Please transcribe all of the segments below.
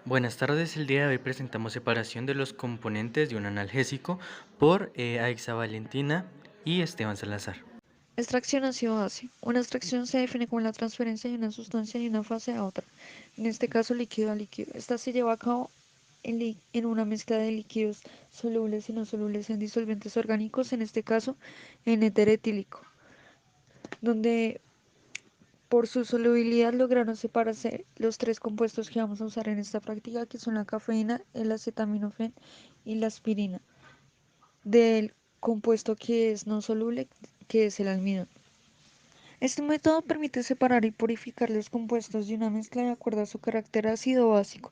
Buenas tardes, el día de hoy presentamos separación de los componentes de un analgésico por Aixa Valentina y Esteban Salazar. Extracción ácido-base. Una extracción se define como la transferencia de una sustancia de una fase a otra, en este caso líquido a líquido. Esta se lleva a cabo en una mezcla de líquidos solubles y no solubles en disolventes orgánicos, en este caso en éter etílico, donde por su solubilidad lograron separarse los tres compuestos que vamos a usar en esta práctica, que son la cafeína, el acetaminofén y la aspirina, del compuesto que es no soluble, que es el almidón. Este método permite separar y purificar los compuestos de una mezcla de acuerdo a su carácter ácido o básico,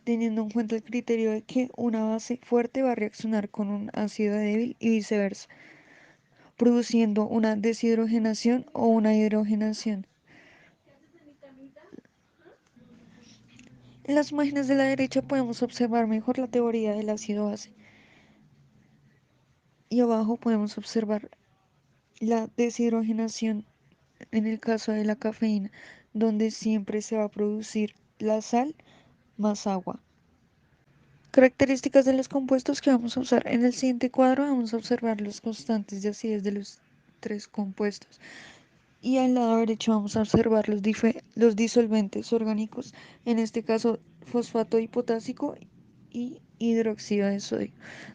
teniendo en cuenta el criterio de que una base fuerte va a reaccionar con un ácido débil y viceversa, produciendo una deshidrogenación o una hidrogenación. En las imágenes de la derecha podemos observar mejor la teoría del ácido base y abajo podemos observar la deshidrogenación en el caso de la cafeína, donde siempre se va a producir la sal más agua. Características de los compuestos que vamos a usar. En el siguiente cuadro vamos a observar los constantes de acidez de los tres compuestos. Y al lado derecho vamos a observar los disolventes orgánicos, en este caso fosfato hipotásico y hidróxido de sodio,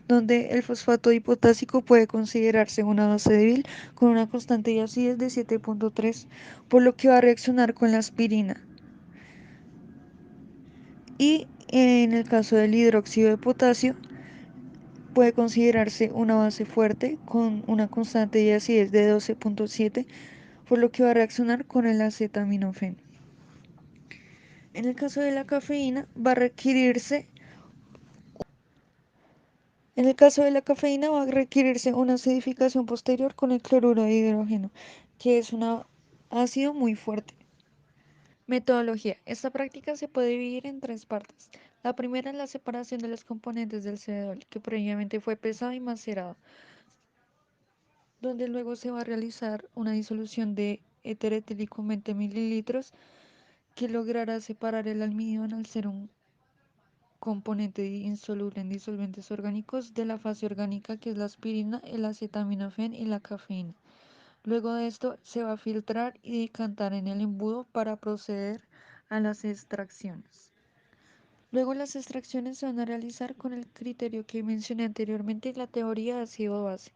donde el fosfato hipotásico puede considerarse una base débil con una constante de acidez de 7,3, por lo que va a reaccionar con la aspirina. Y en el caso del hidróxido de potasio, puede considerarse una base fuerte con una constante de acidez de 12,7, por lo que va a reaccionar con el acetaminofén. En el caso de la cafeína, va a requerirse una acidificación posterior con el cloruro de hidrógeno, que es un ácido muy fuerte. Metodología. Esta práctica se puede dividir en tres partes. La primera es la separación de los componentes del cedol, que previamente fue pesado y macerado, donde luego se va a realizar una disolución de éter etílico en 20 mililitros, que logrará separar el almidón al ser un componente insoluble en disolventes orgánicos de la fase orgánica, que es la aspirina, el acetaminofén y la cafeína. Luego de esto se va a filtrar y decantar en el embudo para proceder a las extracciones. Luego las extracciones se van a realizar con el criterio que mencioné anteriormente, la teoría de ácido-base,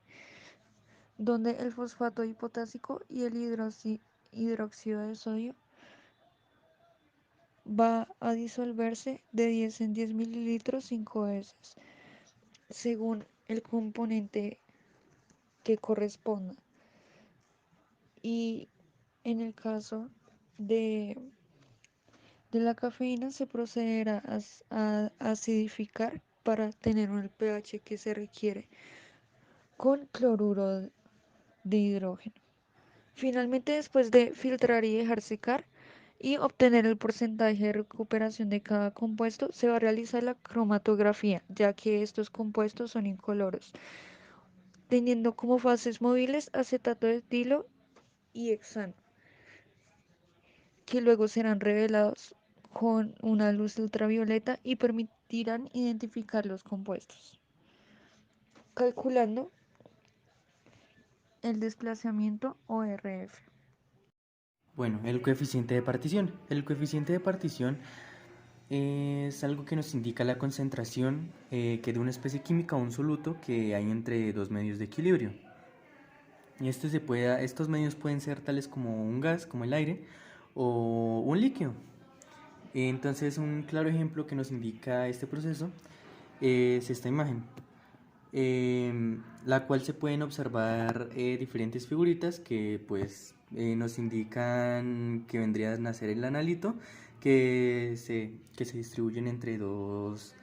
donde el fosfato hipotásico y el hidróxido de sodio va a disolverse de 10 en 10 mililitros 5 veces, según el componente que corresponda. Y en el caso de, de la cafeína se procederá a acidificar para tener el pH que se requiere con cloruro de hidrógeno. Finalmente, después de filtrar y dejar secar y obtener el porcentaje de recuperación de cada compuesto, se va a realizar la cromatografía, ya que estos compuestos son incoloros, teniendo como fases móviles acetato de etilo y hexano, que luego serán revelados con una luz ultravioleta y permitirán identificar los compuestos, calculando el desplazamiento ORF. Bueno, el coeficiente de partición. El coeficiente de partición es algo que nos indica la concentración que de una especie química o un soluto que hay entre dos medios de equilibrio. Y estos medios pueden ser tales como un gas, como el aire, o un líquido. Entonces, un claro ejemplo que nos indica este proceso es esta imagen, la cual se pueden observar diferentes figuritas que nos indican que vendría a nacer el analito, que se distribuyen entre dos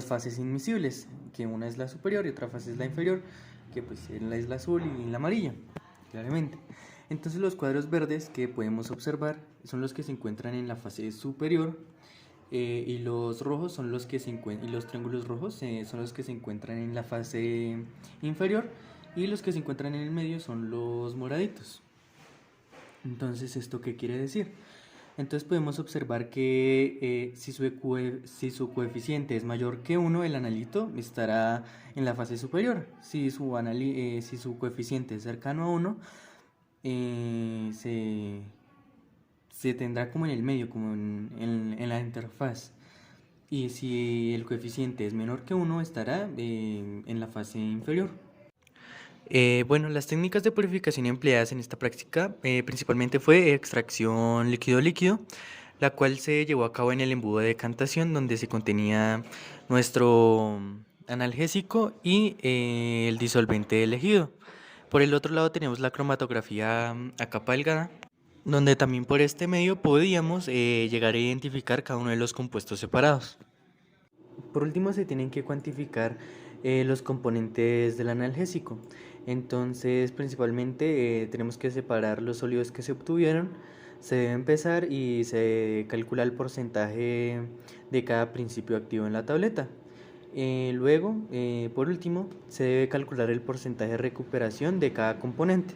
fases inmisibles, que una es la superior y otra fase es la inferior, que pues es la azul y la amarilla, claramente. Entonces los cuadros verdes que podemos observar son los que se encuentran en la fase superior, y los rojos son los que y los triángulos rojos son los que se encuentran en la fase inferior, y los que se encuentran en el medio son los moraditos. Entonces, ¿esto qué quiere decir? Entonces podemos observar que si su coeficiente es mayor que uno, el analito estará en la fase superior. Si su coeficiente es cercano a uno, eh, se, se tendrá como en el medio, como en la interfaz. Y si el coeficiente es menor que uno, estará en la fase inferior. Bueno, las técnicas de purificación empleadas en esta práctica principalmente fue extracción líquido-líquido, la cual se llevó a cabo en el embudo de decantación donde se contenía nuestro analgésico y el disolvente elegido. Por el otro lado tenemos la cromatografía a capa delgada, donde también por este medio podíamos llegar a identificar cada uno de los compuestos separados. Por último, se tienen que cuantificar los componentes del analgésico. Entonces, principalmente tenemos que separar los sólidos que se obtuvieron, se deben pesar y se calcula el porcentaje de cada principio activo en la tableta. Luego, por último, se debe calcular el porcentaje de recuperación de cada componente.